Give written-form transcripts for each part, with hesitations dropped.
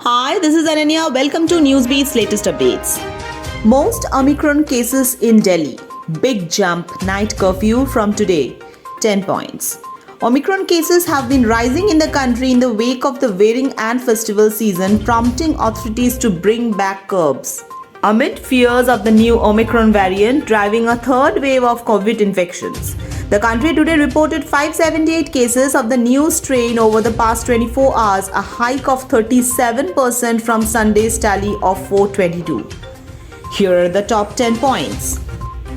Hi, this is Ananya. Welcome to Newsbeat's latest updates. Most Omicron cases in Delhi. Big jump, night curfew from today. 10 points. Omicron cases have been rising in the country in the wake of the wedding and festival season, prompting authorities to bring back curbs. Amid fears of the new Omicron variant driving a third wave of COVID infections, the country today reported 578 cases of the new strain over the past 24 hours, a hike of 37% from Sunday's tally of 422. Here are the top 10 points.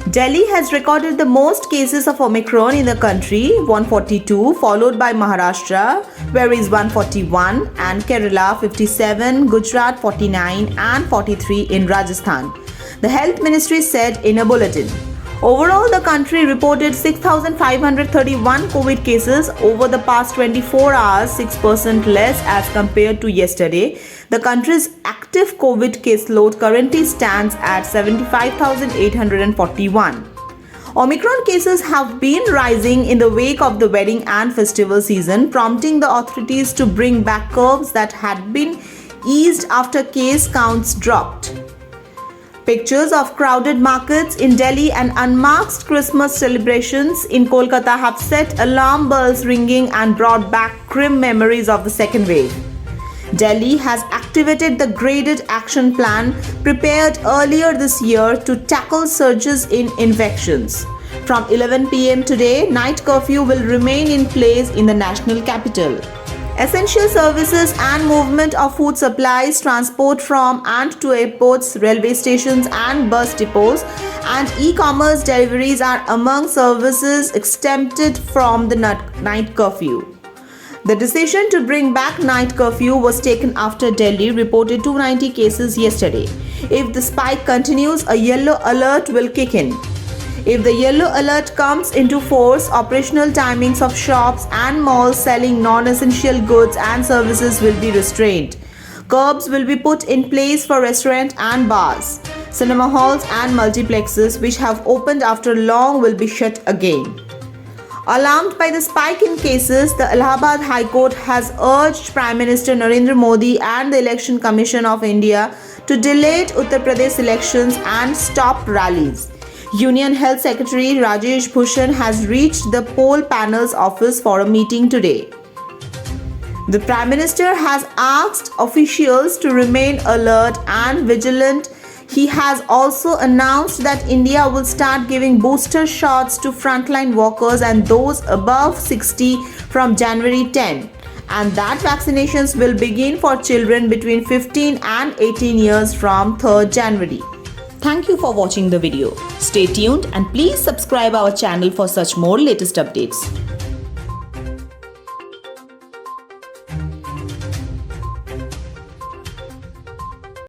Delhi has recorded the most cases of Omicron in the country, 142, followed by Maharashtra, where is 141, and Kerala, 57, Gujarat, 49, and 43 in Rajasthan. The Health Ministry said in a bulletin. Overall, the country reported 6,531 COVID cases over the past 24 hours, 6% less as compared to yesterday. The country's active COVID caseload currently stands at 75,841. Omicron cases have been rising in the wake of the wedding and festival season, prompting the authorities to bring back curbs that had been eased after case counts dropped. Pictures of crowded markets in Delhi and unmasked Christmas celebrations in Kolkata have set alarm bells ringing and brought back grim memories of the second wave. Delhi has activated the graded action plan prepared earlier this year to tackle surges in infections. From 11 p.m. today, night curfew will remain in place in the national capital. Essential services and movement of food supplies, transport from and to airports, railway stations and bus depots, and e-commerce deliveries are among services exempted from the night curfew. The decision to bring back night curfew was taken after Delhi reported 290 cases yesterday. If the spike continues, a yellow alert will kick in. If the yellow alert comes into force, operational timings of shops and malls selling non-essential goods and services will be restrained. Curbs will be put in place for restaurants and bars. Cinema halls and multiplexes, which have opened after long, will be shut again. Alarmed by the spike in cases, the Allahabad High Court has urged Prime Minister Narendra Modi and the Election Commission of India to delay Uttar Pradesh elections and stop rallies. Union Health Secretary Rajesh Bhushan has reached the poll panel's office for a meeting today. The Prime Minister has asked officials to remain alert and vigilant. He has also announced that India will start giving booster shots to frontline workers and those above 60 from January 10, and that vaccinations will begin for children between 15 and 18 years from 3rd January. Thank you for watching the video. Stay tuned and please subscribe our channel for such more latest updates.